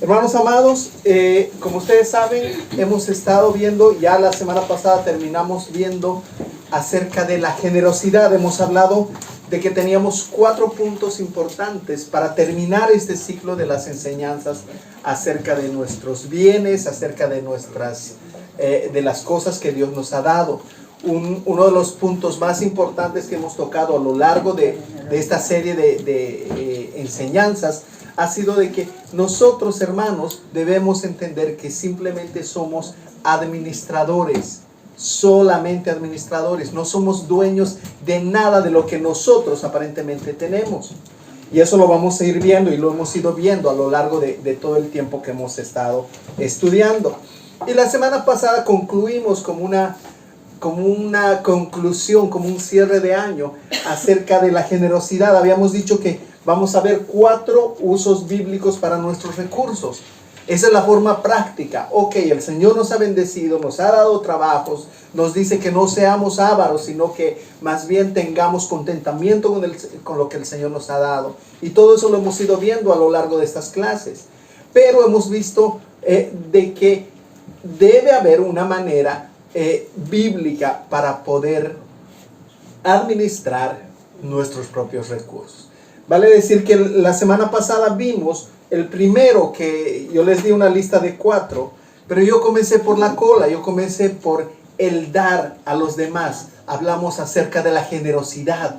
Hermanos amados, como ustedes saben, hemos estado viendo, ya la semana pasada terminamos viendo acerca de la generosidad. Hemos hablado de que teníamos 4 puntos importantes para terminar este ciclo de las enseñanzas acerca de nuestros bienes, acerca de de las cosas que Dios nos ha dado. Uno de los puntos más importantes que hemos tocado a lo largo de esta serie de enseñanzas ha sido de que nosotros, hermanos, debemos entender que simplemente somos administradores, solamente administradores. No somos dueños de nada de lo que nosotros aparentemente tenemos. Y eso lo vamos a ir viendo y lo hemos ido viendo a lo largo de todo el tiempo que hemos estado estudiando. Y la semana pasada concluimos como una conclusión, como un cierre de año acerca de la generosidad. Habíamos dicho que vamos a ver 4 usos bíblicos para nuestros recursos. Esa es la forma práctica. Ok, el Señor nos ha bendecido, nos ha dado trabajos, nos dice que no seamos ávaros, sino que más bien tengamos contentamiento con lo que el Señor nos ha dado. Y todo eso lo hemos ido viendo a lo largo de estas clases. Pero hemos visto de que debe haber una manera bíblica para poder administrar nuestros propios recursos. Vale decir que la semana pasada vimos el primero, que yo les di una lista de 4, pero yo comencé por la cola, yo comencé por el dar a los demás. Hablamos acerca de la generosidad.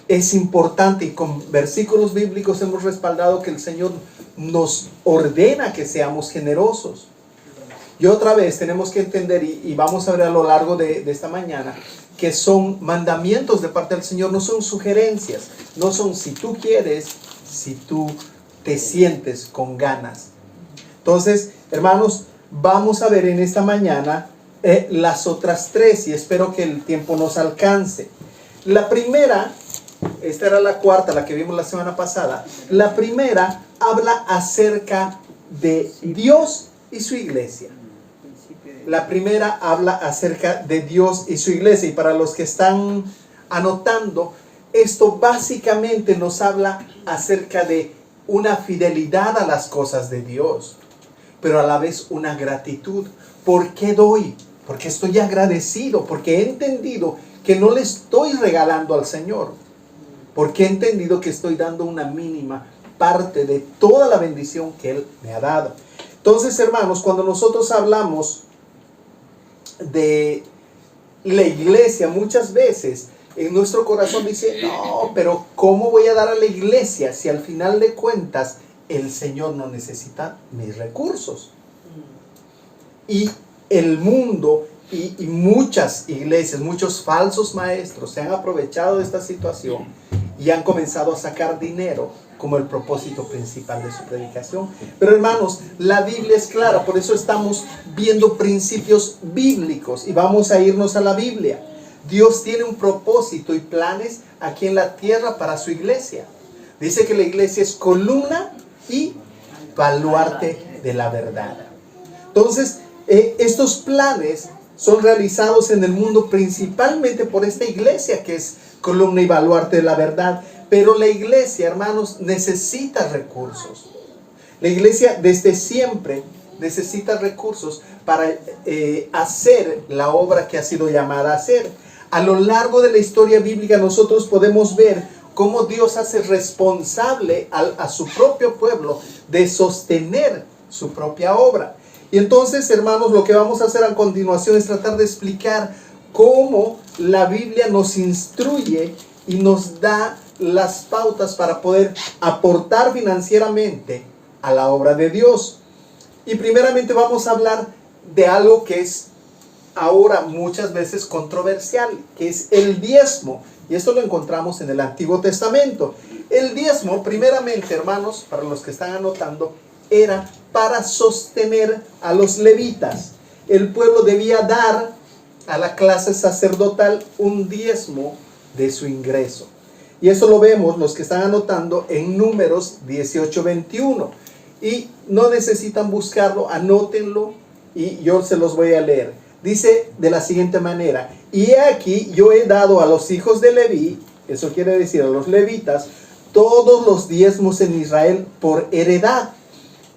Es importante y con versículos bíblicos hemos respaldado que el Señor nos ordena que seamos generosos. Y otra vez tenemos que entender, y vamos a ver a lo largo de esta mañana, que son mandamientos de parte del Señor, no son sugerencias, no son si tú quieres, si tú te sientes con ganas. Entonces, hermanos, vamos a ver en esta mañana las otras 3 y espero que el tiempo nos alcance. La primera, esta era la cuarta, la que vimos la semana pasada. La primera habla acerca de Dios y su iglesia. La primera habla acerca de Dios y su iglesia. Y para los que están anotando, esto básicamente nos habla acerca de una fidelidad a las cosas de Dios, pero a la vez una gratitud. ¿Por qué doy? Porque estoy agradecido, porque he entendido que no le estoy regalando al Señor, porque he entendido que estoy dando una mínima parte de toda la bendición que Él me ha dado. Entonces, hermanos, cuando nosotros hablamos de la iglesia, muchas veces en nuestro corazón dice, no, pero ¿cómo voy a dar a la iglesia si al final de cuentas el Señor no necesita mis recursos? Y el mundo y muchas iglesias, muchos falsos maestros se han aprovechado de esta situación y han comenzado a sacar dinero como el propósito principal de su predicación. Pero hermanos, la Biblia es clara, por eso estamos viendo principios bíblicos y vamos a irnos a la Biblia. Dios tiene un propósito y planes aquí en la tierra para su iglesia. Dice que la iglesia es columna y baluarte de la verdad. Entonces, estos planes son realizados en el mundo principalmente por esta iglesia que es columna y baluarte de la verdad. Pero la iglesia, hermanos, necesita recursos. La iglesia desde siempre necesita recursos para hacer la obra que ha sido llamada a hacer. A lo largo de la historia bíblica nosotros podemos ver cómo Dios hace responsable a su propio pueblo de sostener su propia obra. Y entonces, hermanos, lo que vamos a hacer a continuación es tratar de explicar cómo la Biblia nos instruye y nos da las pautas para poder aportar financieramente a la obra de Dios. Y primeramente vamos a hablar de algo que es ahora muchas veces controversial, que es el diezmo. Y esto lo encontramos en el Antiguo Testamento. El diezmo, primeramente, hermanos, para los que están anotando, era para sostener a los levitas. El pueblo debía dar a la clase sacerdotal un diezmo de su ingreso. Y eso lo vemos, los que están anotando, en Números 18:21. Y no necesitan buscarlo, anótenlo y yo se los voy a leer. Dice de la siguiente manera: y he aquí, yo he dado a los hijos de Leví, eso quiere decir a los levitas, todos los diezmos en Israel por heredad,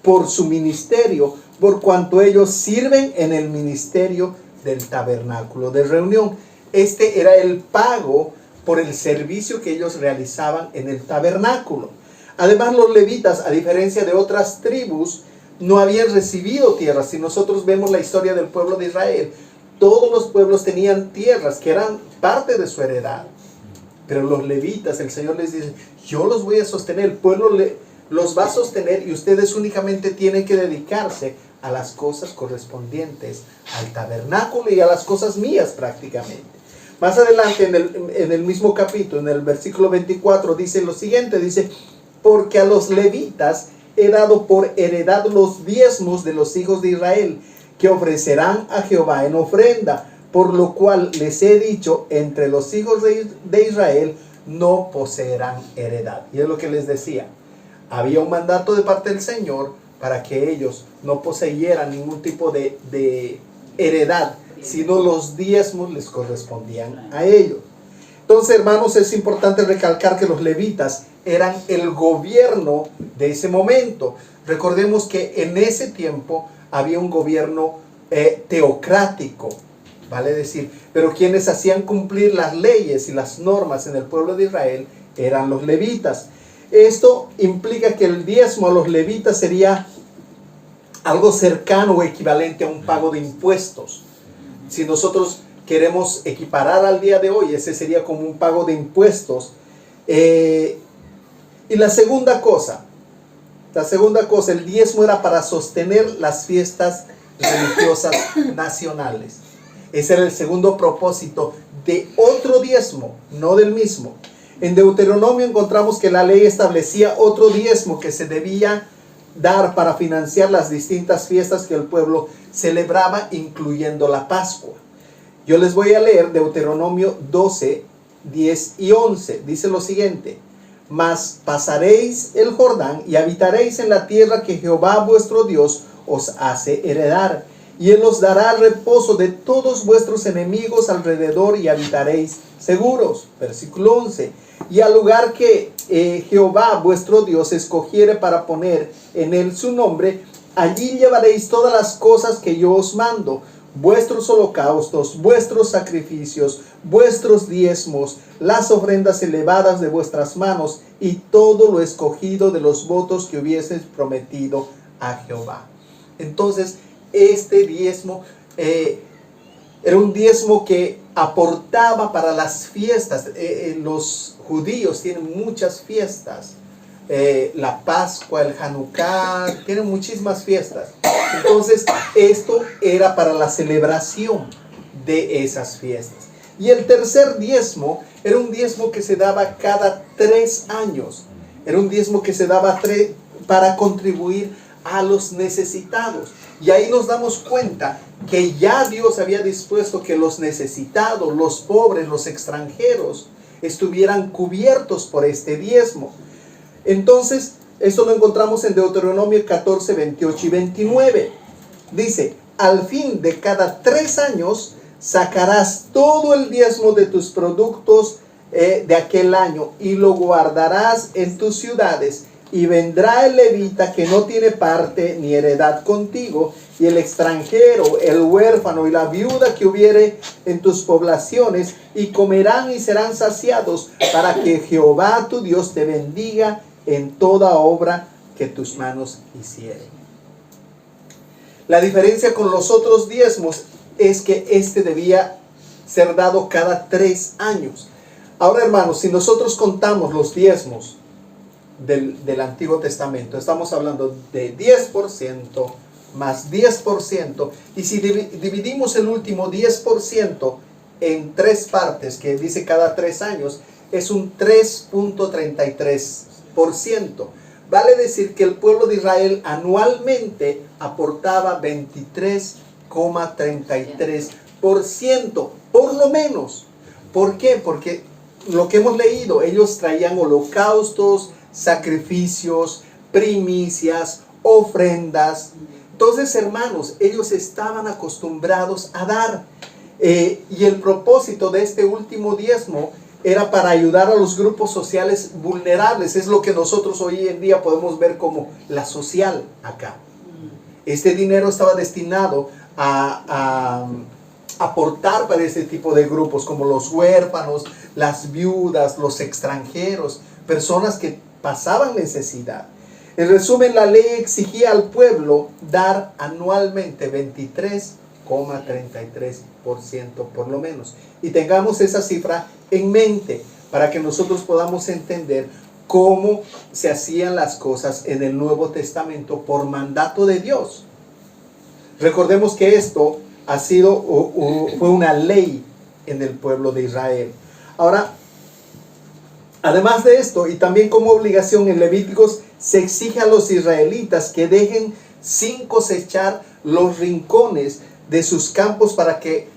por su ministerio, por cuanto ellos sirven en el ministerio del tabernáculo de reunión. Este era el pago por el servicio que ellos realizaban en el tabernáculo. Además, los levitas, a diferencia de otras tribus, no habían recibido tierras. Si nosotros vemos la historia del pueblo de Israel, todos los pueblos tenían tierras que eran parte de su heredad. Pero los levitas, el Señor les dice, yo los voy a sostener, el pueblo los va a sostener y ustedes únicamente tienen que dedicarse a las cosas correspondientes al tabernáculo y a las cosas mías prácticamente. Más adelante en el mismo capítulo, en el versículo 24, dice lo siguiente, dice, porque a los levitas he dado por heredad los diezmos de los hijos de Israel, que ofrecerán a Jehová en ofrenda, por lo cual les he dicho, entre los hijos de Israel no poseerán heredad. Y es lo que les decía, había un mandato de parte del Señor para que ellos no poseyeran ningún tipo de heredad, sino los diezmos les correspondían a ellos. Entonces, hermanos, es importante recalcar que los levitas eran el gobierno de ese momento. Recordemos que en ese tiempo había un gobierno teocrático, vale decir, pero quienes hacían cumplir las leyes y las normas en el pueblo de Israel eran los levitas. Esto implica que el diezmo a los levitas sería algo cercano o equivalente a un pago de impuestos. Si nosotros queremos equiparar al día de hoy, ese sería como un pago de impuestos. Y la segunda cosa, el diezmo era para sostener las fiestas religiosas nacionales. Ese era el segundo propósito de otro diezmo, no del mismo. En Deuteronomio encontramos que la ley establecía otro diezmo que se debía dar para financiar las distintas fiestas que el pueblo celebraba, incluyendo la Pascua. Yo les voy a leer Deuteronomio 12, 10 y 11. Dice lo siguiente: mas pasaréis el Jordán y habitaréis en la tierra que Jehová vuestro Dios os hace heredar. Y Él os dará reposo de todos vuestros enemigos alrededor y habitaréis seguros. Versículo 11. Y al lugar que Jehová vuestro Dios escogiere para poner en él su nombre, allí llevaréis todas las cosas que yo os mando, vuestros holocaustos, vuestros sacrificios, vuestros diezmos, las ofrendas elevadas de vuestras manos y todo lo escogido de los votos que hubieseis prometido a Jehová. Entonces, este diezmo era un diezmo que aportaba para las fiestas. Los judíos tienen muchas fiestas. La Pascua, el Hanukkah, tienen muchísimas fiestas. Entonces, esto era para la celebración de esas fiestas. Y el tercer diezmo era un diezmo que se daba cada 3 años. Era un diezmo que se daba para contribuir a los necesitados. Y ahí nos damos cuenta que ya Dios había dispuesto que los necesitados, los pobres, los extranjeros, estuvieran cubiertos por este diezmo. Entonces, esto lo encontramos en Deuteronomio 14, 28 y 29. Dice: al fin de cada 3 años sacarás todo el diezmo de tus productos de aquel año y lo guardarás en tus ciudades. Y vendrá el levita que no tiene parte ni heredad contigo, y el extranjero, el huérfano y la viuda que hubiere en tus poblaciones, y comerán y serán saciados, para que Jehová tu Dios te bendiga en toda obra que tus manos hicieren. La diferencia con los otros diezmos es que este debía ser dado cada 3 años. Ahora, hermanos, si nosotros contamos los diezmos del Antiguo Testamento, estamos hablando de 10% más 10%, y si dividimos el último 10% en 3 partes, que dice cada 3 años, es un 3.33%. Vale decir que el pueblo de Israel anualmente aportaba 23,33%, por lo menos. ¿Por qué? Porque lo que hemos leído, ellos traían holocaustos, sacrificios, primicias, ofrendas. Entonces, hermanos, ellos estaban acostumbrados a dar. Y el propósito de este último diezmo era para ayudar a los grupos sociales vulnerables. Es lo que nosotros hoy en día podemos ver como la social acá. Este dinero estaba destinado a aportar para este tipo de grupos, como los huérfanos, las viudas, los extranjeros, personas que pasaban necesidad. En resumen, la ley exigía al pueblo dar anualmente 23,33% por lo menos. Y tengamos esa cifra en mente para que nosotros podamos entender cómo se hacían las cosas en el Nuevo Testamento por mandato de Dios. Recordemos que esto fue una ley en el pueblo de Israel. Ahora, además de esto, y también como obligación en Levíticos, se exige a los israelitas que dejen sin cosechar los rincones de sus campos para que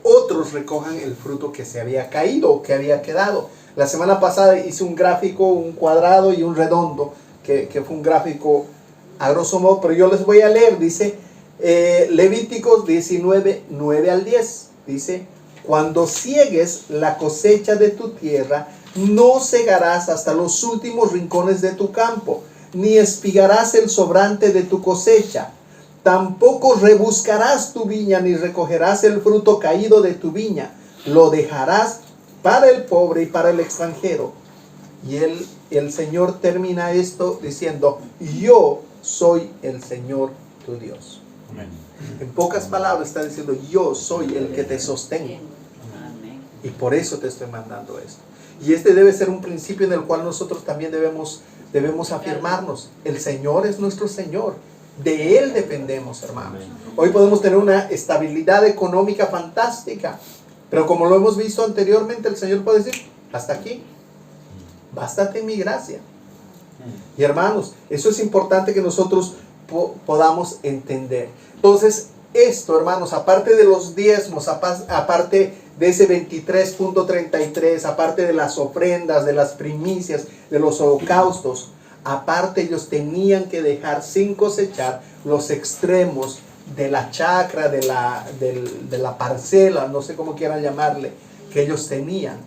otros recojan el fruto que se había caído o que había quedado. La semana pasada hice un gráfico, un cuadrado y un redondo, que fue un gráfico a grosso modo, pero yo les voy a leer. Dice Levíticos 19, 9 al 10. Dice: cuando ciegues la cosecha de tu tierra, no segarás hasta los últimos rincones de tu campo, ni espigarás el sobrante de tu cosecha. Tampoco rebuscarás tu viña, ni recogerás el fruto caído de tu viña. Lo dejarás para el pobre y para el extranjero. Y el Señor termina esto diciendo: yo soy el Señor tu Dios. Amén. En pocas palabras está diciendo: yo soy el que te sostengo. Y por eso te estoy mandando esto. Y este debe ser un principio en el cual nosotros también debemos afirmarnos. El Señor es nuestro Señor. De Él dependemos, hermanos. Hoy podemos tener una estabilidad económica fantástica, pero como lo hemos visto anteriormente, el Señor puede decir: hasta aquí, bástate en mi gracia. Y hermanos, eso es importante que nosotros podamos entender. Entonces, esto, hermanos, aparte de los diezmos, aparte de ese 23.33, aparte de las ofrendas, de las primicias, de los holocaustos, aparte ellos tenían que dejar sin cosechar los extremos de la chacra, de la parcela, no sé cómo quieran llamarle, que ellos tenían.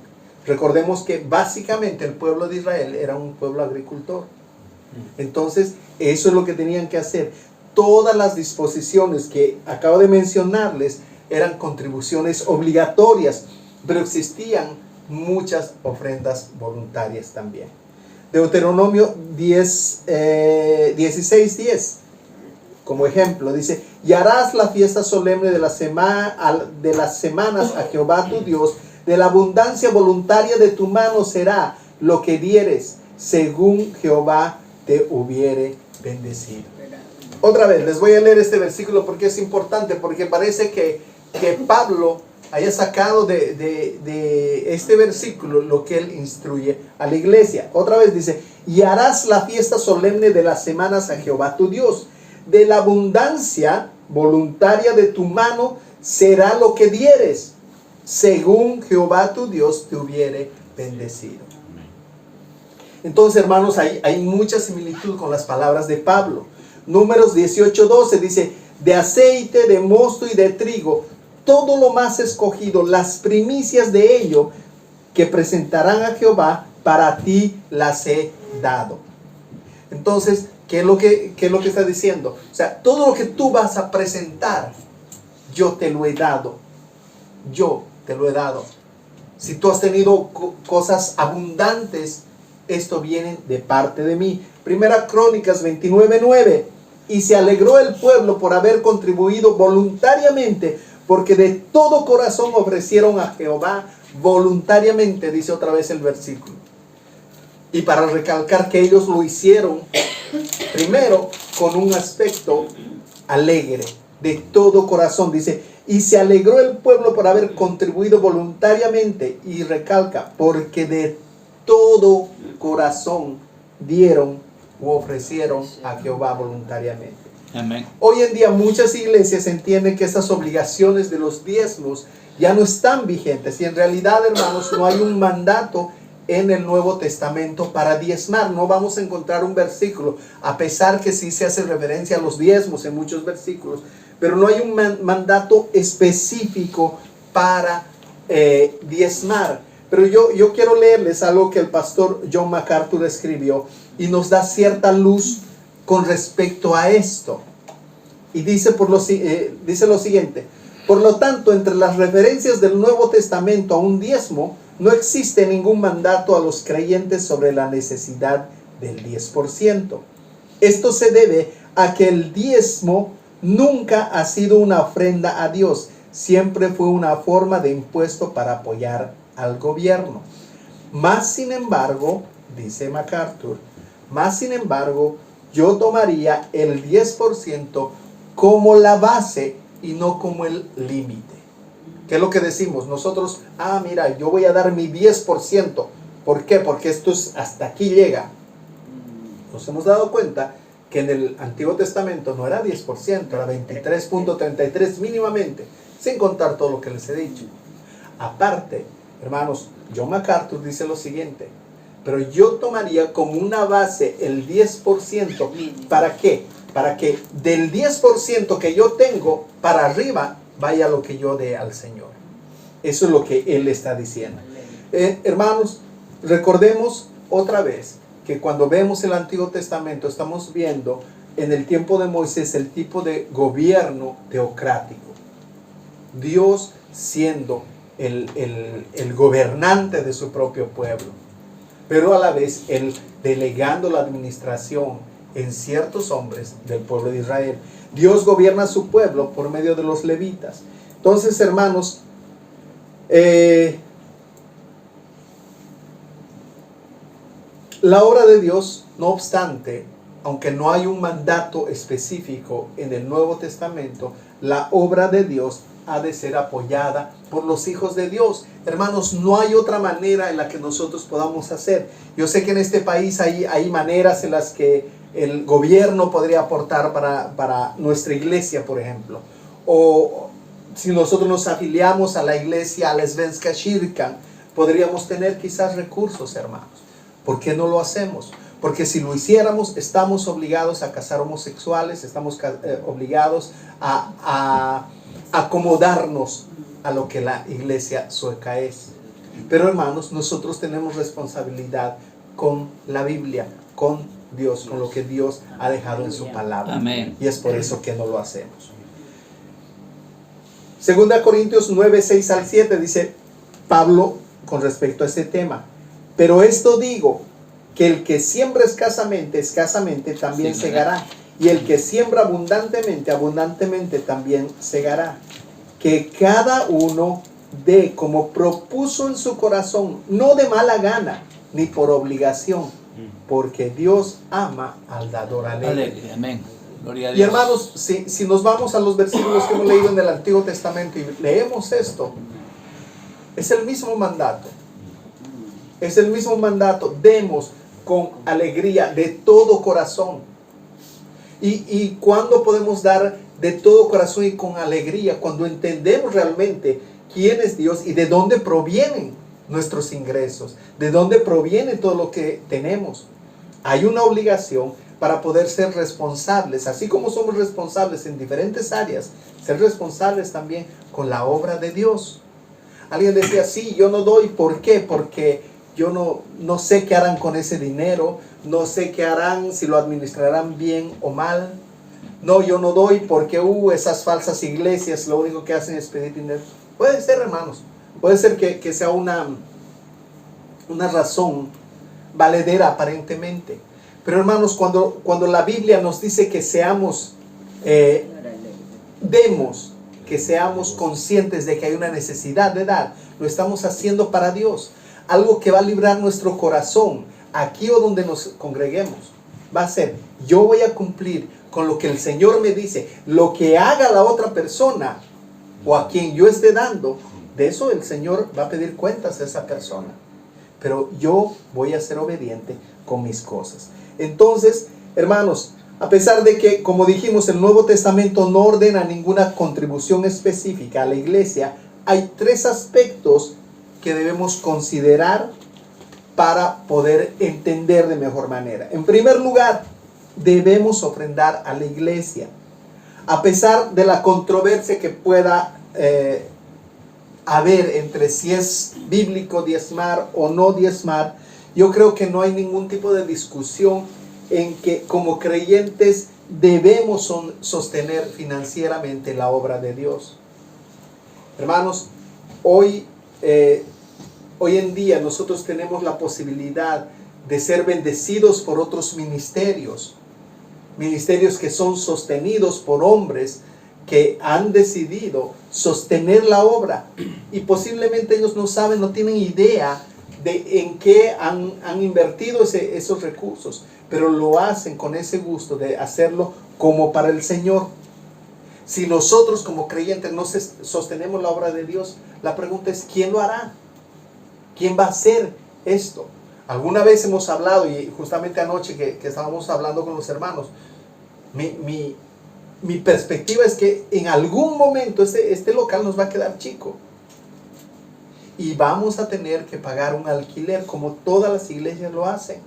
Recordemos que básicamente el pueblo de Israel era un pueblo agricultor. Entonces, eso es lo que tenían que hacer. Todas las disposiciones que acabo de mencionarles eran contribuciones obligatorias, pero existían muchas ofrendas voluntarias también. Deuteronomio 16:10, como ejemplo, dice: y harás la fiesta solemne de las semanas a Jehová tu Dios, de la abundancia voluntaria de tu mano será lo que dieres, según Jehová te hubiere bendecido. Otra vez, les voy a leer este versículo porque es importante, porque parece que Pablo haya sacado de este versículo lo que él instruye a la iglesia. Otra vez dice: y harás la fiesta solemne de las semanas a Jehová tu Dios, de la abundancia voluntaria de tu mano será lo que dieres, según Jehová tu Dios te hubiere bendecido. Entonces, hermanos, hay mucha similitud con las palabras de Pablo. Números 18:12 dice: de aceite, de mosto y de trigo, todo lo más escogido, las primicias de ello que presentarán a Jehová, para ti las he dado. Entonces, ¿qué es lo que está diciendo? O sea, todo lo que tú vas a presentar, yo te lo he dado. Yo te lo he dado. Si tú has tenido cosas abundantes, esto viene de parte de mí. Primera Crónicas 29:9. Y se alegró el pueblo por haber contribuido voluntariamente, porque de todo corazón ofrecieron a Jehová voluntariamente, dice otra vez el versículo. Y para recalcar que ellos lo hicieron primero con un aspecto alegre, de todo corazón. Dice: y se alegró el pueblo por haber contribuido voluntariamente, y recalca, porque de todo corazón dieron u ofrecieron a Jehová voluntariamente. Amén. Hoy en día muchas iglesias entienden que estas obligaciones de los diezmos ya no están vigentes, y en realidad, hermanos, no hay un mandato en el Nuevo Testamento para diezmar. No vamos a encontrar un versículo, a pesar que sí se hace referencia a los diezmos en muchos versículos, pero no hay un mandato específico para diezmar. Pero yo quiero leerles algo que el pastor John MacArthur escribió y nos da cierta luz con respecto a esto. Y dice lo siguiente: por lo tanto, entre las referencias del Nuevo Testamento a un diezmo, no existe ningún mandato a los creyentes sobre la necesidad del 10%. Esto se debe a que el diezmo nunca ha sido una ofrenda a Dios, siempre fue una forma de impuesto para apoyar al gobierno. Más sin embargo, dice MacArthur, yo tomaría el 10% como la base y no como el límite. ¿Qué es lo que decimos? Nosotros, mira, yo voy a dar mi 10%. ¿Por qué? Porque esto es hasta aquí llega. Nos hemos dado cuenta que en el Antiguo Testamento no era 10%, era 23.33 mínimamente, sin contar todo lo que les he dicho. Aparte, hermanos, John MacArthur dice lo siguiente: pero yo tomaría como una base el 10%. ¿Para qué? Para que del 10% que yo tengo para arriba vaya lo que yo dé al Señor. Eso es lo que él está diciendo. Hermanos, recordemos otra vez que cuando vemos el Antiguo Testamento estamos viendo en el tiempo de Moisés el tipo de gobierno teocrático. Dios siendo el gobernante de su propio pueblo, pero a la vez él delegando la administración en ciertos hombres del pueblo de Israel. Dios gobierna a su pueblo por medio de los levitas. Entonces, hermanos, la obra de Dios, no obstante, aunque no hay un mandato específico en el Nuevo Testamento, la obra de Dios ha de ser apoyada por los hijos de Dios. Hermanos, no hay otra manera en la que nosotros podamos hacer. Yo sé que en este país hay maneras en las que el gobierno podría aportar para nuestra iglesia, por ejemplo. O si nosotros nos afiliamos a la iglesia, a la Svenska Kyrkan, podríamos tener quizás recursos, hermanos. ¿Por qué no lo hacemos? Porque si lo hiciéramos, estamos obligados a casar homosexuales, estamos obligados a acomodarnos a lo que la iglesia sueca es. Pero hermanos, nosotros tenemos responsabilidad con la Biblia, con Dios, con lo que Dios ha dejado en su palabra. Amén. Y es por eso que no lo hacemos. 2 Corintios 9, 6 al 7 dice Pablo con respecto a ese tema: pero esto digo, que el que siembra escasamente, escasamente también segará. Y el que siembra abundantemente, abundantemente también segará. Que cada uno dé como propuso en su corazón, no de mala gana, ni por obligación, porque Dios ama al dador alegre. Amén. Gloria a Dios. Y hermanos, si nos vamos a los versículos que hemos leído en el Antiguo Testamento y leemos esto, es el mismo mandato. Es el mismo mandato. Demos con alegría, de todo corazón. ¿Y cuándo podemos dar de todo corazón y con alegría? Cuando entendemos realmente quién es Dios y de dónde provienen nuestros ingresos, de dónde proviene todo lo que tenemos. Hay una obligación para poder ser responsables, así como somos responsables en diferentes áreas, ser responsables también con la obra de Dios. Alguien decía, sí, yo no doy. ¿Por qué? Porque yo no sé qué harán con ese dinero, no sé qué harán, si lo administrarán bien o mal. No, yo no doy porque esas falsas iglesias lo único que hacen es pedir dinero. Puede ser, hermanos, puede ser que sea una razón valedera aparentemente. Pero hermanos, cuando la Biblia nos dice que seamos, demos, que seamos conscientes de que hay una necesidad de dar, lo estamos haciendo para Dios. Algo que va a librar nuestro corazón, aquí o donde nos congreguemos, va a ser: yo voy a cumplir con lo que el Señor me dice. Lo que haga la otra persona o a quien yo esté dando, de eso el Señor va a pedir cuentas a esa persona. Pero yo voy a ser obediente con mis cosas. Entonces, hermanos, a pesar de que, como dijimos, el Nuevo Testamento no ordena ninguna contribución específica a la iglesia, hay 3 aspectos que debemos considerar para poder entender de mejor manera. En primer lugar, debemos ofrendar a la iglesia. A pesar de la controversia que pueda haber entre si es bíblico diezmar o no diezmar, yo creo que no hay ningún tipo de discusión en que como creyentes debemos sostener financieramente la obra de Dios. Hermanos, hoy en día nosotros tenemos la posibilidad de ser bendecidos por otros ministerios que son sostenidos por hombres que han decidido sostener la obra, y posiblemente ellos no saben, no tienen idea de en qué han invertido esos recursos, pero lo hacen con ese gusto de hacerlo como para el Señor. Si nosotros como creyentes no sostenemos la obra de Dios, la pregunta es, ¿quién lo hará? ¿Quién va a hacer esto? Alguna vez hemos hablado, y justamente anoche que estábamos hablando con los hermanos, mi perspectiva es que en algún momento este local nos va a quedar chico y vamos a tener que pagar un alquiler como todas las iglesias lo hacen.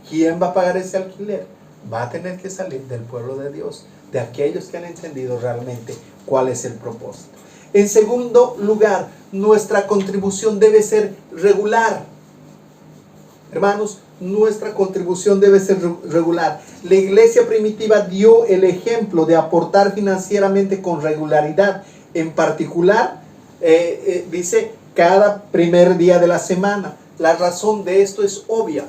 ¿Quién va a pagar ese alquiler? Va a tener que salir del pueblo de Dios, de aquellos que han entendido realmente cuál es el propósito. En segundo lugar, nuestra contribución debe ser regular. Hermanos, nuestra contribución debe ser regular. La iglesia primitiva dio el ejemplo de aportar financieramente con regularidad. En particular, dice, cada primer día de la semana. La razón de esto es obvia.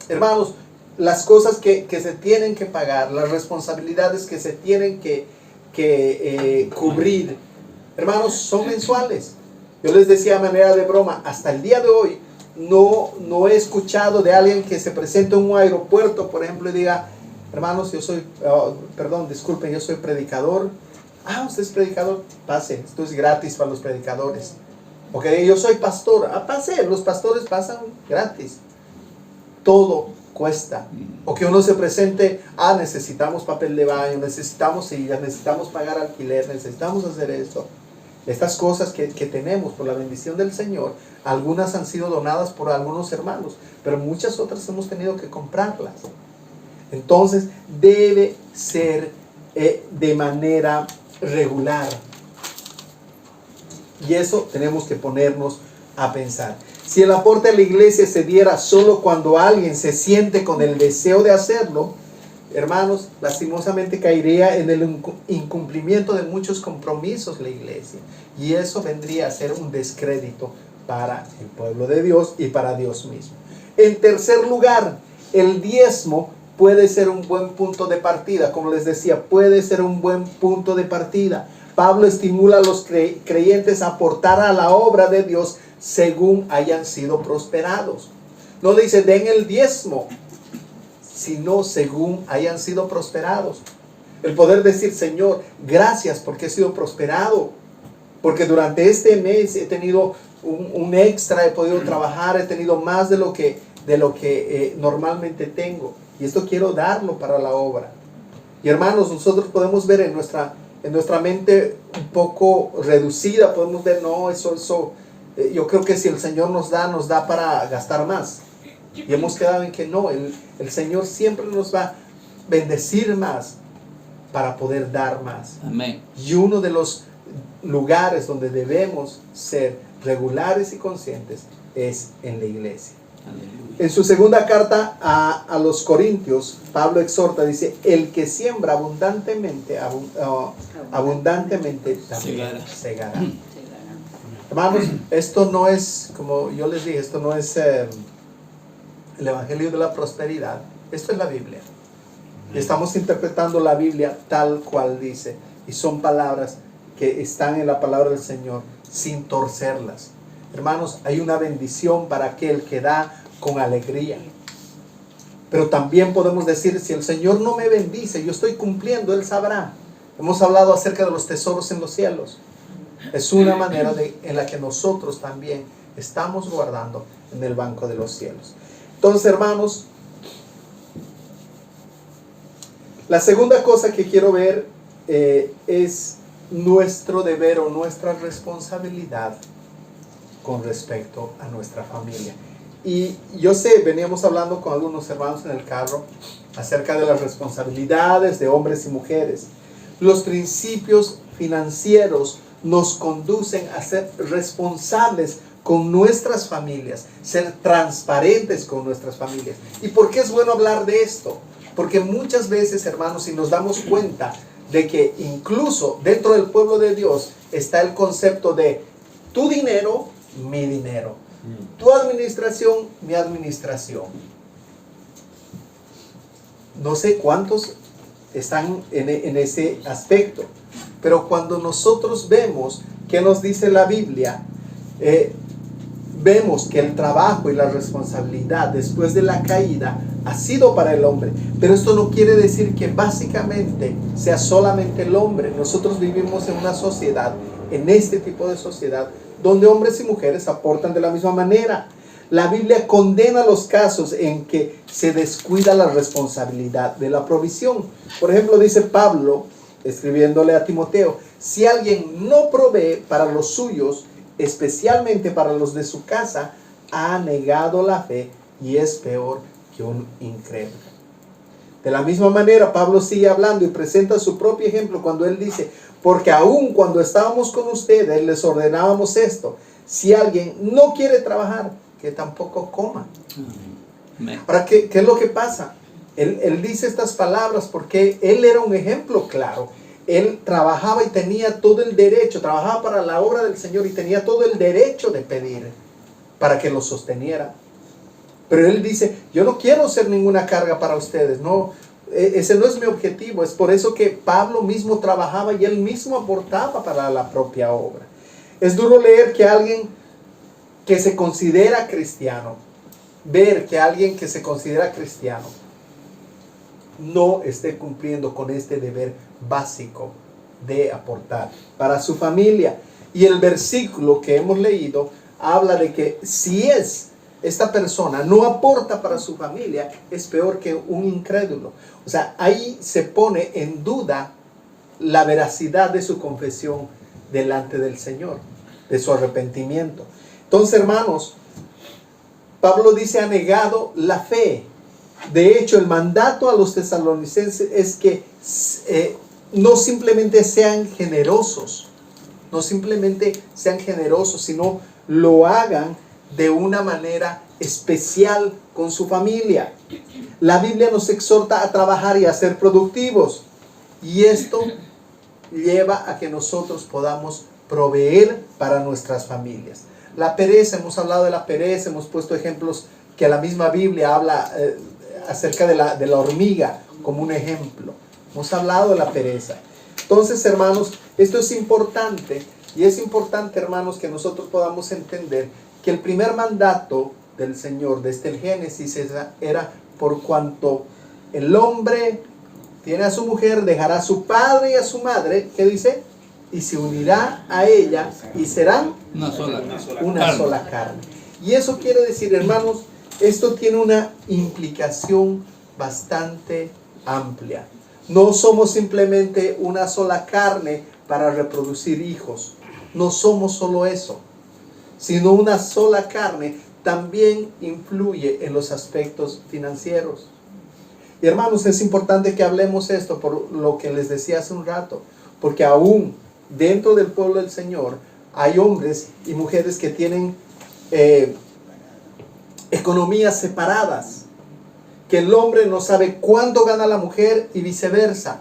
Hermanos, las cosas que se tienen que pagar, las responsabilidades que se tienen que cubrir, hermanos, son mensuales. Yo les decía a manera de broma, hasta el día de hoy, no he escuchado de alguien que se presente en un aeropuerto, por ejemplo, y diga, hermanos, yo soy predicador. Ah, usted es predicador, pase, esto es gratis para los predicadores. Porque yo soy pastor, pase, los pastores pasan gratis. Todo cuesta. O que uno se presente, necesitamos papel de baño, necesitamos sillas, necesitamos pagar alquiler, necesitamos hacer esto. Estas cosas que tenemos por la bendición del Señor, algunas han sido donadas por algunos hermanos, pero muchas otras hemos tenido que comprarlas. Entonces debe ser de manera regular. Y eso tenemos que ponernos a pensar. Si el aporte a la iglesia se diera solo cuando alguien se siente con el deseo de hacerlo, hermanos, lastimosamente caería en el incumplimiento de muchos compromisos la iglesia. Y eso vendría a ser un descrédito para el pueblo de Dios y para Dios mismo. En tercer lugar, el diezmo puede ser un buen punto de partida. Como les decía, puede ser un buen punto de partida. Pablo estimula a los creyentes a aportar a la obra de Dios según hayan sido prosperados. No dice den el diezmo, sino según hayan sido prosperados. El poder decir, Señor, gracias porque he sido prosperado, porque durante este mes he tenido un extra, he podido trabajar, he tenido más de lo que normalmente tengo, y esto quiero darlo para la obra. Y hermanos, nosotros podemos ver en nuestra mente un poco reducida, podemos ver, yo creo que si el Señor nos da para gastar más. Y hemos quedado en que no, el Señor siempre nos va a bendecir más para poder dar más. Amén. Y uno de los lugares donde debemos ser regulares y conscientes es en la iglesia. Aleluya. En su segunda carta a los Corintios, Pablo exhorta, dice, el que siembra abundantemente también segará. Hermanos, esto no es, como yo les dije, esto no es el Evangelio de la Prosperidad. Esto es la Biblia. Estamos interpretando la Biblia tal cual dice. Y son palabras que están en la palabra del Señor sin torcerlas. Hermanos, hay una bendición para aquel que da con alegría. Pero también podemos decir, si el Señor no me bendice, yo estoy cumpliendo, Él sabrá. Hemos hablado acerca de los tesoros en los cielos. Es una manera en la que nosotros también estamos guardando en el banco de los cielos. Entonces, hermanos, la segunda cosa que quiero ver es nuestro deber o nuestra responsabilidad con respecto a nuestra familia. Y yo sé, veníamos hablando con algunos hermanos en el carro acerca de las responsabilidades de hombres y mujeres. Los principios financieros nos conducen a ser responsables con nuestras familias, ser transparentes con nuestras familias. ¿Y por qué es bueno hablar de esto? Porque muchas veces, hermanos, si nos damos cuenta de que incluso dentro del pueblo de Dios está el concepto de tu dinero, mi dinero, tu administración, mi administración. No sé cuántos están en ese aspecto, pero cuando nosotros vemos qué nos dice la Biblia, vemos que el trabajo y la responsabilidad después de la caída ha sido para el hombre, pero esto no quiere decir que básicamente sea solamente el hombre. Nosotros vivimos en una sociedad, en este tipo de sociedad, donde hombres y mujeres aportan de la misma manera. La Biblia condena los casos en que se descuida la responsabilidad de la provisión. Por ejemplo, dice Pablo, escribiéndole a Timoteo, si alguien no provee para los suyos, especialmente para los de su casa, ha negado la fe y es peor que un incrédulo. De la misma manera, Pablo sigue hablando y presenta su propio ejemplo cuando él dice, porque aun cuando estábamos con ustedes, les ordenábamos esto, si alguien no quiere trabajar, que tampoco coma. Ahora, ¿qué es lo que pasa? Él dice estas palabras porque él era un ejemplo claro. Él trabajaba y tenía todo el derecho, trabajaba para la obra del Señor y tenía todo el derecho de pedir para que lo sosteniera. Pero él dice, yo no quiero ser ninguna carga para ustedes, no, ese no es mi objetivo. Es por eso que Pablo mismo trabajaba y él mismo aportaba para la propia obra. Es duro leer que alguien que se considera cristiano, ver que alguien que se considera cristiano no esté cumpliendo con este deber básico de aportar para su familia. Y el versículo que hemos leído habla de que si esta persona no aporta para su familia, es peor que un incrédulo. O sea, ahí se pone en duda la veracidad de su confesión delante del Señor, de su arrepentimiento. Entonces, hermanos, Pablo dice, ha negado la fe. De hecho, el mandato a los tesalonicenses es que no simplemente sean generosos, sino lo hagan de una manera especial con su familia. La Biblia nos exhorta a trabajar y a ser productivos. Y esto lleva a que nosotros podamos proveer para nuestras familias. La pereza, hemos hablado de la pereza, hemos puesto ejemplos que la misma Biblia habla acerca de la hormiga como un ejemplo. Hemos hablado de la pereza. Entonces, hermanos, esto es importante y es importante, hermanos, que nosotros podamos entender que el primer mandato del Señor desde el Génesis era por cuanto el hombre tiene a su mujer, dejará a su padre y a su madre, ¿qué dice? Y se unirá a ella y serán una sola carne. Y eso quiere decir, hermanos, esto tiene una implicación bastante amplia. No somos simplemente una sola carne para reproducir hijos. No somos solo eso, sino una sola carne también influye en los aspectos financieros. Y hermanos, es importante que hablemos esto por lo que les decía hace un rato, porque aún dentro del pueblo del Señor hay hombres y mujeres que tienen economías separadas, que el hombre no sabe cuánto gana la mujer y viceversa,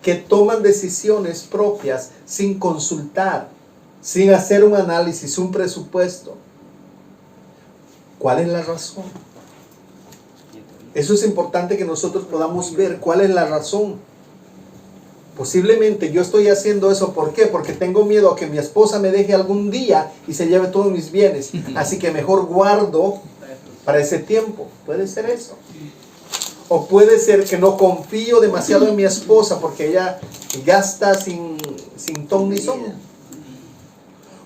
que toman decisiones propias sin consultar, sin hacer un análisis, un presupuesto. ¿Cuál es la razón? Eso es importante que nosotros podamos ver cuál es la razón. Posiblemente yo estoy haciendo eso, ¿por qué? Porque tengo miedo a que mi esposa me deje algún día y se lleve todos mis bienes, así que mejor guardo para ese tiempo. Puede ser eso. O puede ser que no confío demasiado en mi esposa porque ella gasta sin ton ni son.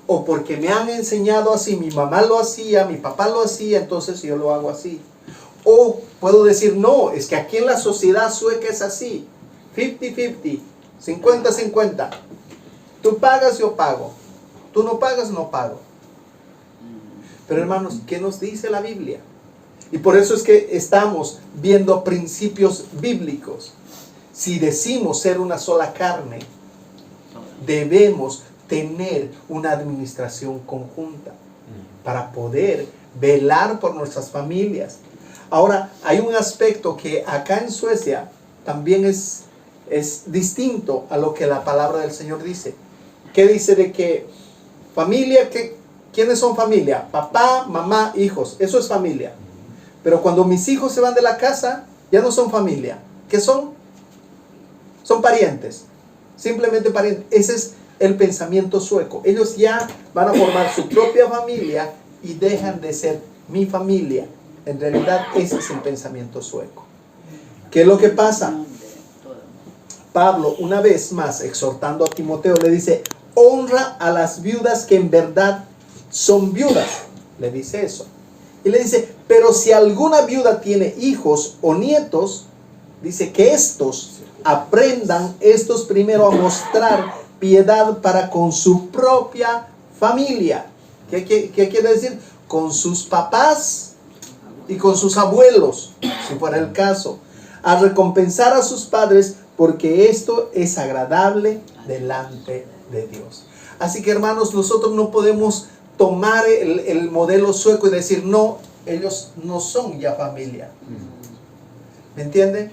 O porque me han enseñado así, mi mamá lo hacía, mi papá lo hacía, entonces yo lo hago así. O puedo decir, no, es que aquí en la sociedad sueca es así, 50-50, 50-50. Tú pagas, yo pago. Tú no pagas, no pago. Pero hermanos, ¿qué nos dice la Biblia? Y por eso es que estamos viendo principios bíblicos. Si decimos ser una sola carne, debemos tener una administración conjunta para poder velar por nuestras familias. Ahora, hay un aspecto que acá en Suecia también es distinto a lo que la palabra del Señor dice. ¿Qué dice de que familia, quiénes son familia? Papá, mamá, hijos, eso es familia. Pero cuando mis hijos se van de la casa, ya no son familia. ¿Qué son? Son parientes, simplemente parientes. Ese es el pensamiento sueco. Ellos ya van a formar su propia familia y dejan de ser mi familia. En realidad ese es el pensamiento sueco. ¿Qué es lo que pasa? Pablo, una vez más, exhortando a Timoteo, le dice, honra a las viudas que en verdad son viudas. Le dice eso. Y le dice, pero si alguna viuda tiene hijos o nietos, dice que estos aprendan estos primero a mostrar piedad para con su propia familia. ¿Qué quiere decir? Con sus papás y con sus abuelos, si fuera el caso. A recompensar a sus padres, porque esto es agradable delante de Dios. Así que, hermanos, nosotros no podemos tomar el modelo sueco y decir, no, ellos no son ya familia. ¿Me entienden?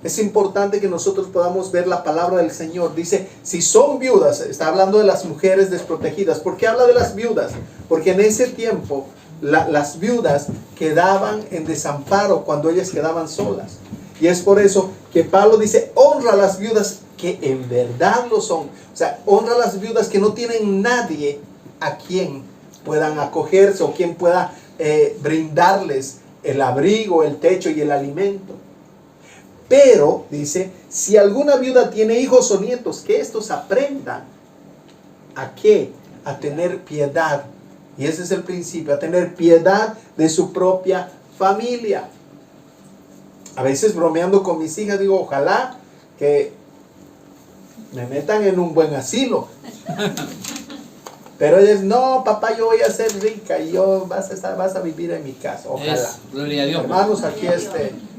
Es importante que nosotros podamos ver la palabra del Señor. Dice, si son viudas, está hablando de las mujeres desprotegidas. ¿Por qué habla de las viudas? Porque en ese tiempo las viudas quedaban en desamparo cuando ellas quedaban solas. Y es por eso que Pablo dice, honra a las viudas que en verdad lo son. O sea, honra a las viudas que no tienen nadie a quien puedan acogerse o quien pueda brindarles el abrigo, el techo y el alimento. Pero, dice, si alguna viuda tiene hijos o nietos, que estos aprendan ¿a qué? A tener piedad. Y ese es el principio, a tener piedad de su propia familia. A veces bromeando con mis hijas digo, ojalá que me metan en un buen asilo. Pero ellas, no, papá, yo voy a ser rica y vas a vivir en mi casa. Ojalá. Gloria a Dios. Hermanos, aquí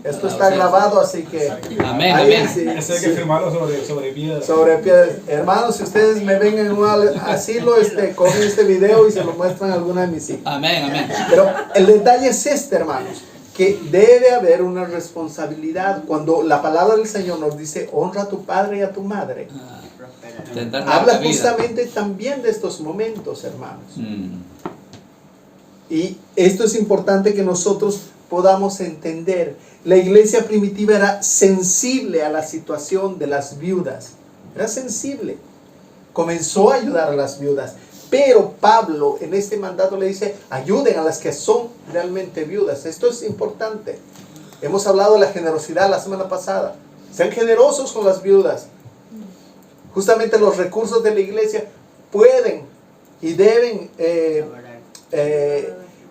esto está grabado, así que... Amén, amén. Eso hay que firmarlo sobre piedra. Sobre piedra. Hermanos, si ustedes me ven en un asilo, cogen este video y se lo muestran a alguna de mis hijas. Amén, amén. Pero el detalle es hermanos, que debe haber una responsabilidad. Cuando la palabra del Señor nos dice, honra a tu padre y a tu madre, habla justamente también de estos momentos, hermanos. Y esto es importante que nosotros podamos entender. La iglesia primitiva era sensible a la situación de las viudas. Era sensible. Comenzó a ayudar a las viudas. Pero Pablo en este mandato le dice, ayuden a las que son realmente viudas. Esto es importante. Hemos hablado de la generosidad la semana pasada. Sean generosos con las viudas. Justamente los recursos de la iglesia pueden y deben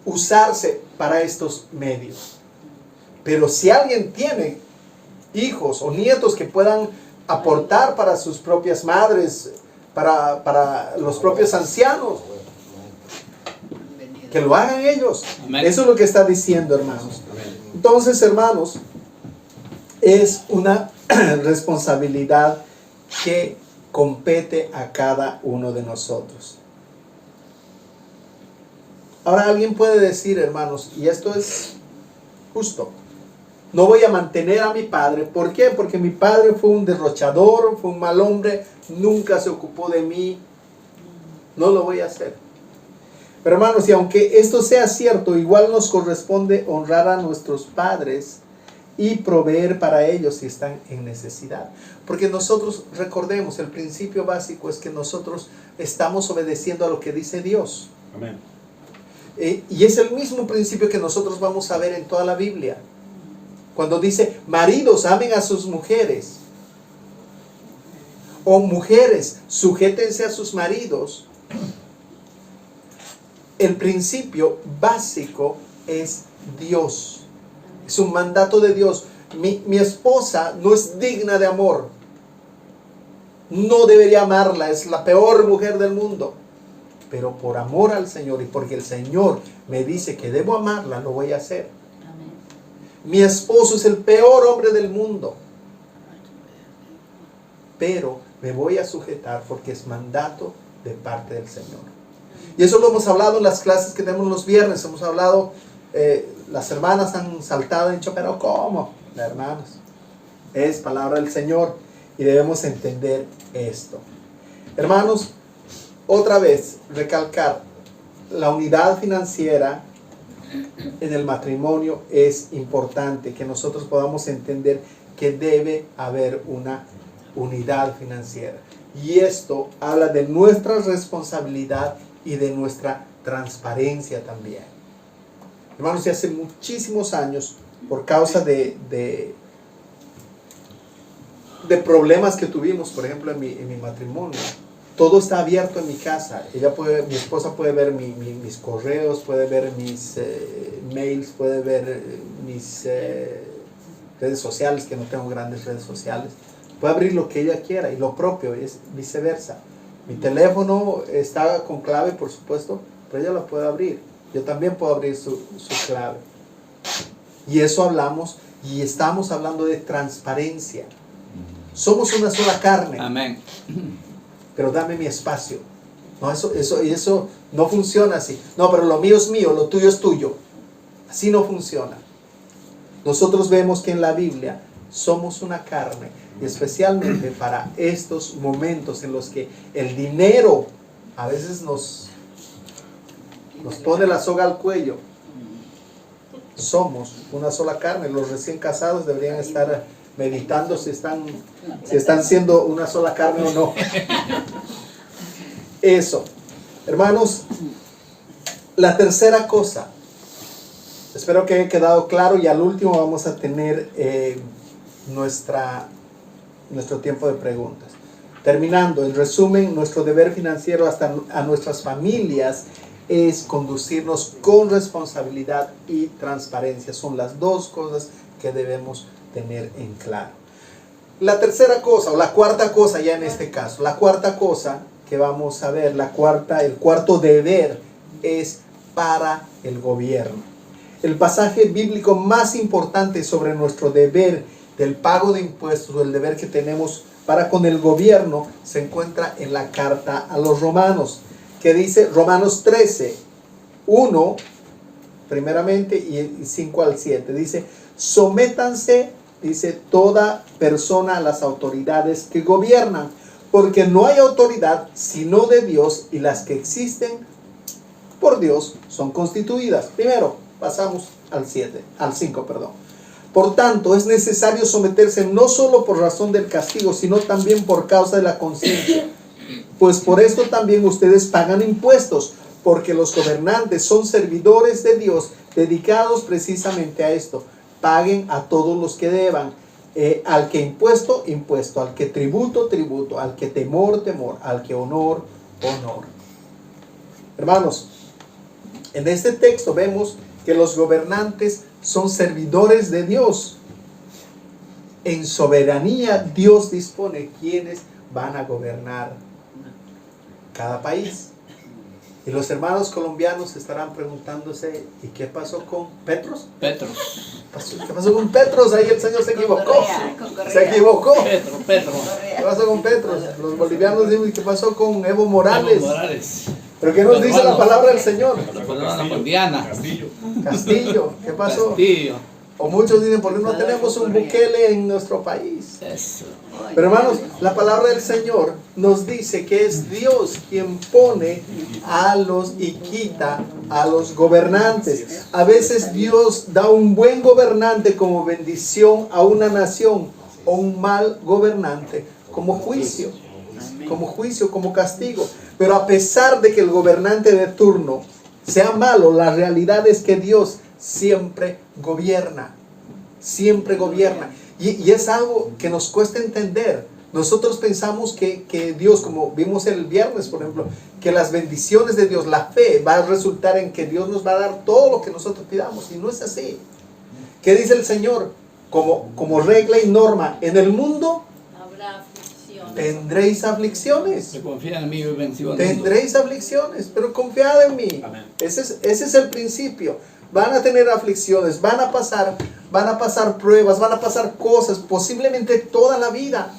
usarse para estos medios. Pero si alguien tiene hijos o nietos que puedan aportar para sus propias madres, para los propios ancianos, que lo hagan ellos. Amén. Eso es lo que está diciendo, hermanos. Entonces, hermanos, es una responsabilidad que compete a cada uno de nosotros. Ahora alguien puede decir, hermanos, y esto es justo, no voy a mantener a mi padre. ¿Por qué? Porque mi padre fue un derrochador, fue un mal hombre, nunca se ocupó de mí. No lo voy a hacer. Pero hermanos, y aunque esto sea cierto, igual nos corresponde honrar a nuestros padres y proveer para ellos si están en necesidad. Porque nosotros, recordemos, el principio básico es que nosotros estamos obedeciendo a lo que dice Dios. Amén. Y es el mismo principio que nosotros vamos a ver en toda la Biblia. Cuando dice, maridos, amen a sus mujeres. O mujeres, sujétense a sus maridos. El principio básico es Dios. Es un mandato de Dios. Mi esposa no es digna de amor. No debería amarla. Es la peor mujer del mundo. Pero por amor al Señor y porque el Señor me dice que debo amarla, lo voy a hacer. Amén. Mi esposo es el peor hombre del mundo. Pero me voy a sujetar porque es mandato de parte del Señor. Y eso lo hemos hablado en las clases que tenemos los viernes. Hemos hablado, las hermanas han saltado y dicho, pero ¿cómo? Las hermanas, es palabra del Señor y debemos entender esto. Hermanos, otra vez recalcar, la unidad financiera en el matrimonio es importante, que nosotros podamos entender que debe haber una unidad financiera. Y esto habla de nuestra responsabilidad y de nuestra transparencia también. Hermanos, y hace muchísimos años, por causa de problemas que tuvimos, por ejemplo, en mi matrimonio, todo está abierto en mi casa. Mi esposa puede ver mis correos, puede ver mis mails, puede ver mis redes sociales, que no tengo grandes redes sociales. Puede abrir lo que ella quiera, y lo propio es viceversa. Mi teléfono está con clave, por supuesto, pero ella la puede abrir. Yo también puedo abrir su clave. Y eso hablamos, y estamos hablando de transparencia. Somos una sola carne. Amén. Pero dame mi espacio. No, eso no funciona así. No, pero lo mío es mío, lo tuyo es tuyo. Así no funciona. Nosotros vemos que en la Biblia somos una carne, y especialmente para estos momentos en los que el dinero a veces nos pone la soga al cuello. Somos una sola carne. Los recién casados deberían estar meditando si están siendo una sola carne o no. Eso. Hermanos, la tercera cosa, espero que haya quedado claro, y al último vamos a tener nuestro tiempo de preguntas. Terminando, en resumen, nuestro deber financiero hasta a nuestras familias es conducirnos con responsabilidad y transparencia. Son las dos cosas que debemos tener en claro. La tercera cosa, o la cuarta cosa ya en este caso, la cuarta cosa que vamos a ver, el cuarto deber es para el gobierno. El pasaje bíblico más importante sobre nuestro deber del pago de impuestos, o el deber que tenemos para con el gobierno, se encuentra en la carta a los Romanos, que dice Romanos 13, 1 primeramente y 5 al 7, dice: sométanse, dice, toda persona a las autoridades que gobiernan, porque no hay autoridad sino de Dios, y las que existen por Dios son constituidas. Primero, pasamos al 5. Por tanto, es necesario someterse no solo por razón del castigo, sino también por causa de la conciencia. Pues por esto también ustedes pagan impuestos, porque los gobernantes son servidores de Dios, dedicados precisamente a esto. Paguen a todos los que deban. Al que impuesto, impuesto. Al que tributo, tributo. Al que temor, temor. Al que honor, honor. Hermanos, en este texto vemos que los gobernantes son servidores de Dios. En soberanía, Dios dispone quienes van a gobernar cada país. Y los hermanos colombianos estarán preguntándose: ¿y qué pasó con Petros? Petros. ¿Qué pasó con Petros? Ahí el Señor se equivocó. Correa. Se equivocó. Petro. ¿Qué pasó con Petros? Los bolivianos dicen: ¿qué pasó con Evo Morales? Evo Morales. ¿Pero qué nos dice la palabra del Señor? Diana. Castillo. ¿Qué pasó? Castillo. O muchos dicen: ¿por qué no tenemos un Bukele en nuestro país? Eso. Pero hermanos, la palabra del Señor nos dice que es Dios quien pone y quita a los gobernantes. A veces Dios da un buen gobernante como bendición a una nación, o un mal gobernante como juicio, como castigo. Pero a pesar de que el gobernante de turno sea malo, la realidad es que Dios siempre gobierna. Siempre gobierna. Y es algo que nos cuesta entender. Nosotros pensamos que Dios, como vimos el viernes, por ejemplo, que las bendiciones de Dios, la fe, va a resultar en que Dios nos va a dar todo lo que nosotros pidamos. Y no es así. ¿Qué dice el Señor? Como regla y norma: en el mundo habrá aflicciones. Tendréis aflicciones. Se confía en mí y venció al mundo. Tendréis aflicciones, pero confiad en mí. Amén. Ese es el principio. Van a tener aflicciones, van a pasar pruebas, van a pasar cosas, posiblemente toda la vida.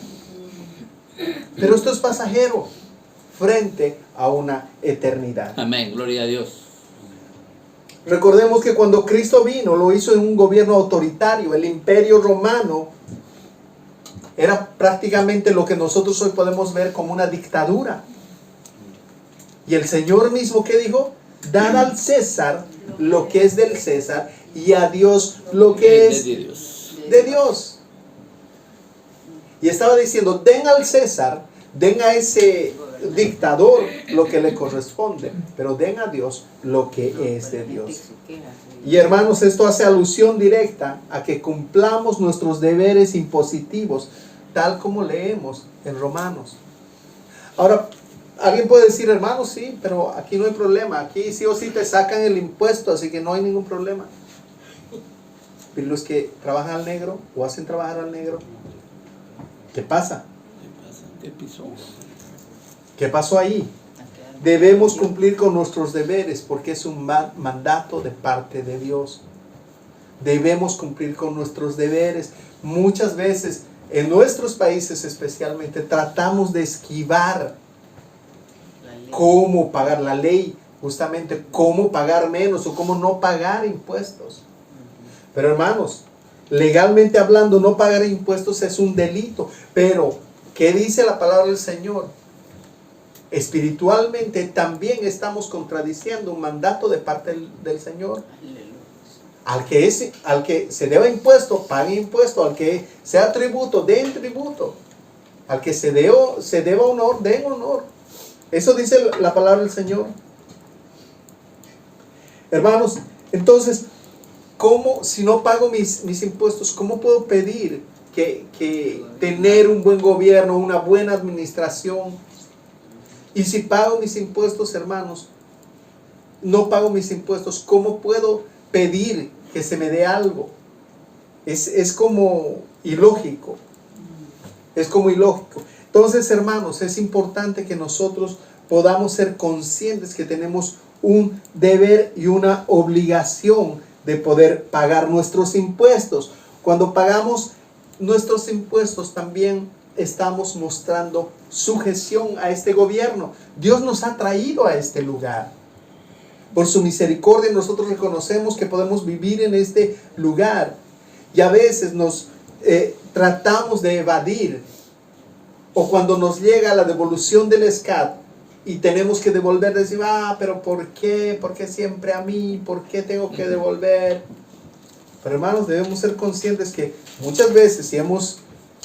Pero esto es pasajero. frente a una eternidad. Amén. Gloria a Dios. Recordemos que cuando Cristo vino, lo hizo en un gobierno autoritario. El imperio romano era prácticamente lo que nosotros hoy podemos ver como una dictadura. Y el Señor mismo, ¿qué dijo? Dad al César lo que es del César y a Dios lo que es De Dios. de Dios. Y estaba diciendo, den al César, den a ese dictador lo que le corresponde, pero den a Dios lo que es de Dios. Y hermanos, esto hace alusión directa a que cumplamos nuestros deberes impositivos, tal como leemos en Romanos. Ahora, alguien puede decir, hermano, sí, pero aquí no hay problema, aquí sí o sí te sacan el impuesto, así que no hay ningún problema. Pero los que trabajan al negro o hacen trabajar al negro, ¿qué pasa? ¿Qué pisó? ¿Qué pasó ahí? Debemos cumplir con nuestros deberes porque es un mandato de parte de Dios. Debemos cumplir con nuestros deberes. Muchas veces, en nuestros países especialmente, tratamos de esquivar cómo pagar la ley, justamente cómo pagar menos o cómo no pagar impuestos. Pero hermanos, legalmente hablando, no pagar impuestos es un delito. Pero, ¿qué dice la palabra del Señor? Espiritualmente también estamos contradiciendo un mandato de parte del Señor. Al que se deba impuesto, pague impuesto. Al que sea tributo, den tributo. Al que se deba honor, den honor. Eso dice la palabra del Señor. Hermanos, entonces, ¿cómo, si no pago mis impuestos, cómo puedo pedir que tener un buen gobierno, una buena administración? Y si pago mis impuestos, hermanos, no pago mis impuestos, ¿cómo puedo pedir que se me dé algo? Es como ilógico. Es como ilógico. Entonces, hermanos, es importante que nosotros podamos ser conscientes que tenemos un deber y una obligación de poder pagar nuestros impuestos. Cuando pagamos nuestros impuestos también estamos mostrando sujeción a este gobierno. Dios nos ha traído a este lugar. Por su misericordia nosotros reconocemos que podemos vivir en este lugar. Y a veces nos tratamos de evadir. O cuando nos llega la devolución del SCAT y tenemos que devolver, decimos, pero ¿por qué? ¿Por qué siempre a mí? ¿Por qué tengo que devolver? Pero hermanos, debemos ser conscientes que muchas veces si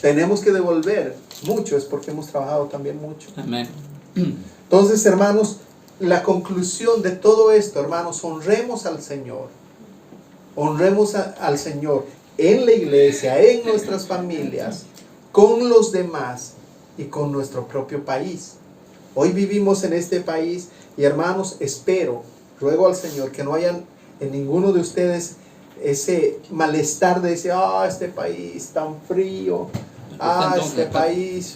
tenemos que devolver mucho es porque hemos trabajado también mucho. Amén. Entonces, hermanos, la conclusión de todo esto, hermanos, honremos al Señor. Honremos al Señor en la iglesia, en nuestras familias, con los demás y con nuestro propio país. Hoy vivimos en este país y, hermanos, ruego al Señor que no hayan en ninguno de ustedes ese malestar de decir, este país tan frío, este país,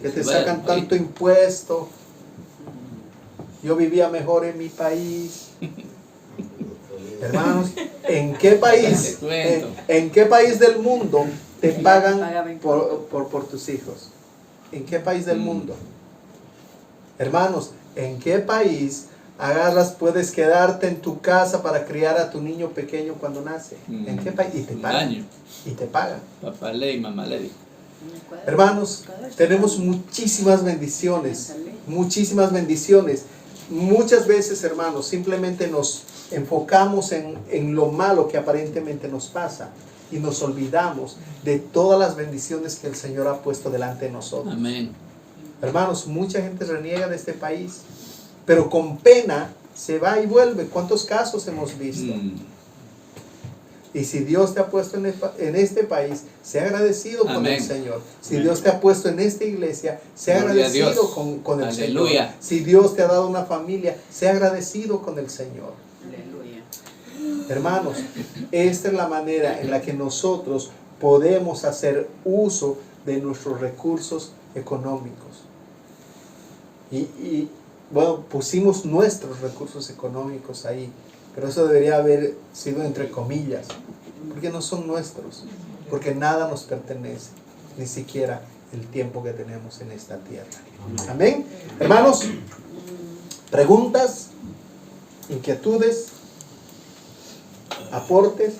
que te sacan tanto impuesto, yo vivía mejor en mi país. Hermanos, ¿en qué país del mundo te pagan por tus hijos? ¿En qué país del mundo? Hermanos, ¿en qué país puedes quedarte en tu casa para criar a tu niño pequeño cuando nace? ¿En qué país? Y te pagan. Y te pagan. Papá ley, mamá ley. Hermanos, tenemos muchísimas bendiciones. Muchísimas bendiciones. Muchas veces, hermanos, simplemente nos enfocamos en lo malo que aparentemente nos pasa y nos olvidamos de todas las bendiciones que el Señor ha puesto delante de nosotros. Amén. Hermanos, mucha gente reniega de este país, pero con pena se va y vuelve. ¿Cuántos casos hemos visto? Y si Dios te ha puesto en este país, sea agradecido con el Señor. Si Dios te ha puesto en esta iglesia, sea agradecido con el Señor. Si Dios te ha dado una familia, sea agradecido con el Señor. Aleluya. Hermanos, esta es la manera en la que nosotros podemos hacer uso de nuestros recursos económicos. Y bueno, pusimos nuestros recursos económicos ahí, pero eso debería haber sido entre comillas, porque no son nuestros, porque nada nos pertenece, ni siquiera el tiempo que tenemos en esta tierra. Amén. Hermanos, preguntas, inquietudes, aportes.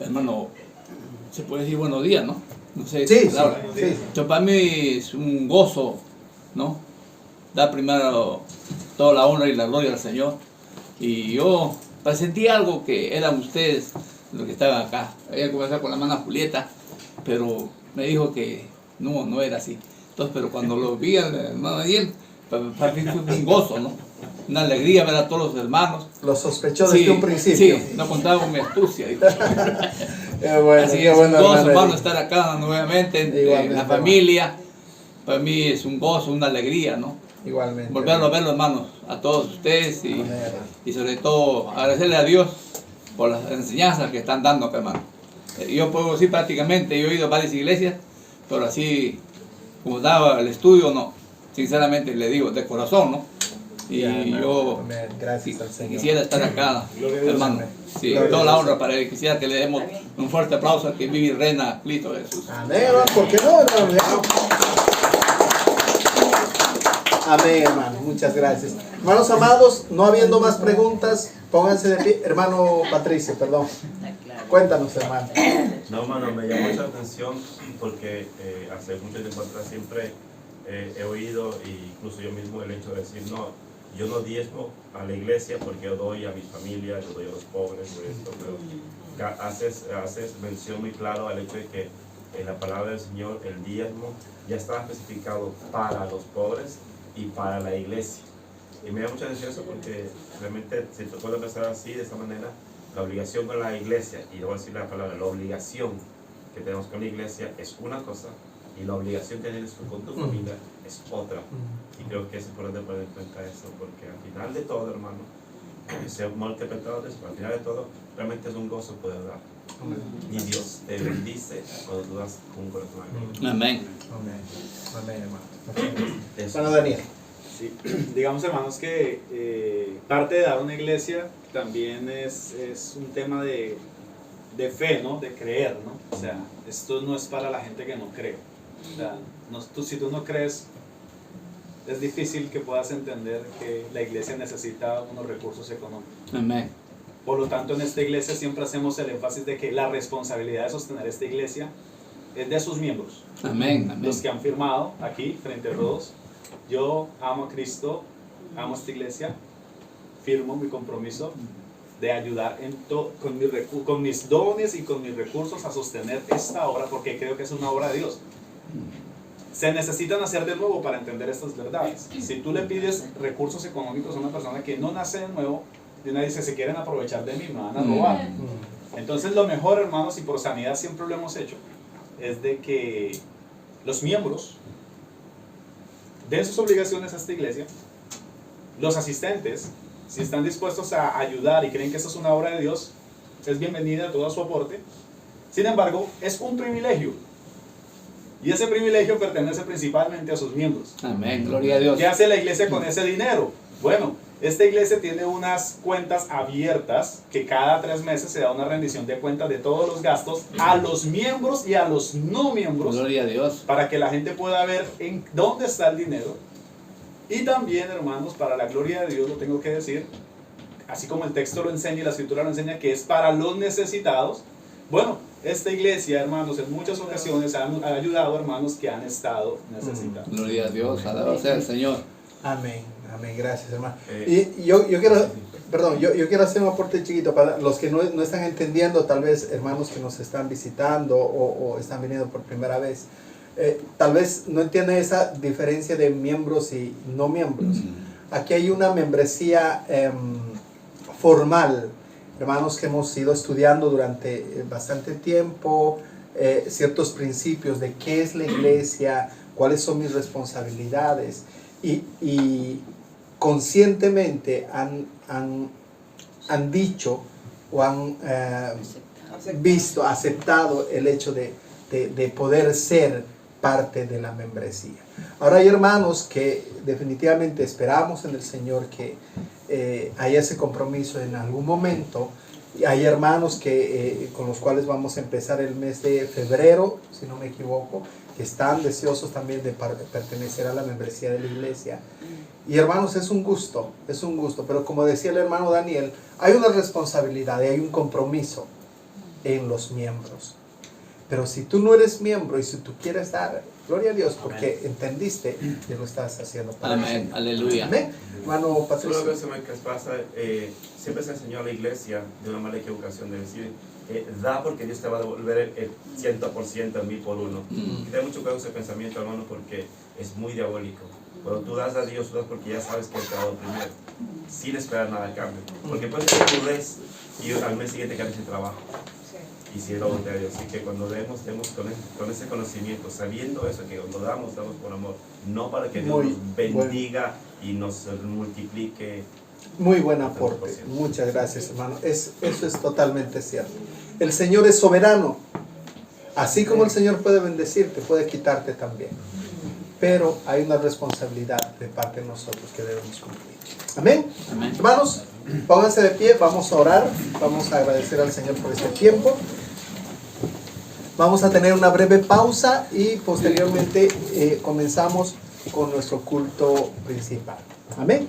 Hermano, se puede decir buenos días, ¿no? No sé. Sí, palabra. sí. Yo, para mí es un gozo, ¿no? Dar primero toda la honra y la gloria al Señor. Y yo presentí algo que eran ustedes los que estaban acá. Había conversado con la hermana Julieta, pero me dijo que no era así. Entonces, pero cuando lo vi al hermano Daniel, para mí fue un gozo, ¿no? Una alegría ver a todos los hermanos. Lo sospechó desde un principio. Sí, no contaba con mi astucia. Bueno, Así qué es bueno, un gozo, hermano hermano, Eric. estar acá nuevamente en Igualmente, la familia. Para mí es un gozo, una alegría, ¿no? Igualmente. Volverlo a verlo, hermanos, a todos ustedes Amén. y sobre todo agradecerle a Dios por las enseñanzas que están dando acá, hermano. Yo puedo decir prácticamente, yo he ido a varias iglesias, pero así como daba el estudio, no. Sinceramente le digo, de corazón, ¿no? Y yo Amén. Gracias al Señor. quisiera estar acá, hermano. Sí, Gloria toda a la Dios. honra para él. Quisiera que le demos un fuerte aplauso a que vive y reina Cristo Jesús. Amén, hermano. ¿Por qué no, hermano? Amén, hermano. Muchas gracias. Hermanos amados, no habiendo más preguntas, pónganse de pie. Hermano Patricio, perdón. Cuéntanos, hermano. No, hermano, me llamó mucha atención porque hace mucho tiempo atrás siempre he oído, e incluso yo mismo, el hecho de decir, no, yo no diezmo a la iglesia porque yo doy a mi familia, yo doy a los pobres, doy esto, pero haces mención muy claro al hecho de que en la palabra del Señor el diezmo ya está especificado para los pobres y para la iglesia. Y me da mucha atención eso porque realmente si te puedo empezar así, de esta manera, la obligación con la iglesia, y le voy a decir la palabra, la obligación que tenemos con la iglesia es una cosa, y la obligación que tienes con tu familia es otra. Y creo que es importante poner en cuenta eso, porque al final de todo, hermano, ser multiplicadores, al final de todo, realmente es un gozo poder dar. Y Dios te bendice cuando tú das con un corazón alegre. Amén. Amén. Amén, hermano. Eso. Hermano Daniel. Sí. Digamos, hermanos, que parte de dar una iglesia también es un tema de fe, ¿no? De creer, ¿no? O sea, esto no es para la gente que no cree. O sea, si tú no crees, es difícil que puedas entender que la iglesia necesita unos recursos económicos. Amén. Por lo tanto, en esta iglesia siempre hacemos el énfasis de que la responsabilidad de sostener esta iglesia es de sus miembros. Amén. Amén. Los que han firmado aquí, frente a todos, yo amo a Cristo, amo esta iglesia, firmo mi compromiso de ayudar con mis dones y con mis recursos a sostener esta obra, porque creo que es una obra de Dios. Se necesitan hacer de nuevo para entender estas verdades. Si tú le pides recursos económicos a una persona que no nace de nuevo, de una dice, se quieren aprovechar de mí, me van a robar. Entonces lo mejor, hermanos, y por sanidad siempre lo hemos hecho, es de que los miembros den sus obligaciones a esta iglesia, los asistentes, si están dispuestos a ayudar y creen que esto es una obra de Dios, es bienvenida todo su aporte. Sin embargo, es un privilegio. Y ese privilegio pertenece principalmente a sus miembros. Amén. Gloria a Dios. ¿Qué hace la iglesia con ese dinero? Bueno, esta iglesia tiene unas cuentas abiertas que cada 3 meses se da una rendición de cuentas de todos los gastos a los miembros y a los no miembros, Gloria a Dios. para que la gente pueda ver en dónde está el dinero. Y también, hermanos, para la gloria de Dios, lo tengo que decir, así como el texto lo enseña y la escritura lo enseña, que es para los necesitados. Bueno, esta iglesia, hermanos, en muchas ocasiones ha ayudado a hermanos que han estado necesitados. Gloria a Dios. Alabado sea el Señor. Amén. Amén. Gracias, hermano. Y yo quiero, perdón, yo quiero hacer un aporte chiquito para los que no están entendiendo, tal vez hermanos que nos están visitando o están viniendo por primera vez. Tal vez no entienden esa diferencia de miembros y no miembros. Aquí hay una membresía formal, hermanos, que hemos ido estudiando durante bastante tiempo, ciertos principios de qué es la iglesia, cuáles son mis responsabilidades, y conscientemente han dicho o han aceptado el hecho de poder ser parte de la membresía. Ahora hay hermanos que definitivamente esperamos en el Señor que haya ese compromiso en algún momento, Y hay hermanos con los cuales vamos a empezar el mes de febrero, si no me equivoco, que están deseosos también de pertenecer a la membresía de la iglesia. Y hermanos, es un gusto, pero como decía el hermano Daniel, hay una responsabilidad y hay un compromiso en los miembros. Pero si tú no eres miembro y si tú quieres dar, gloria a Dios, porque entendiste que lo estás haciendo para Amén, aleluya. Amén. Hermano Patricio. Solo cosa que pasa, siempre se enseñó a la iglesia de una mala equivocación de decir, da porque Dios te va a devolver el 100%, el 1000 por uno. Y ten mucho cuidado con ese pensamiento, hermano, porque es muy diabólico. Cuando tú das a Dios, tú das porque ya sabes que Él te ha dado primero, sin esperar nada a cambio. Porque puede ser que tú des y al mes siguiente quedes sin trabajo. Y si es la voluntad de Dios. Así que cuando demos con ese conocimiento, sabiendo eso, que cuando damos por amor, no para que Dios nos bendiga y nos multiplique. Muy buen aporte. Muchas gracias, hermano. Eso es totalmente cierto. El Señor es soberano. Así como el Señor puede bendecirte, puede quitarte también. Pero hay una responsabilidad de parte de nosotros que debemos cumplir. Amén. Amén. Hermanos, pónganse de pie, vamos a orar, vamos a agradecer al Señor por este tiempo. Vamos a tener una breve pausa y posteriormente comenzamos con nuestro culto principal. Amén.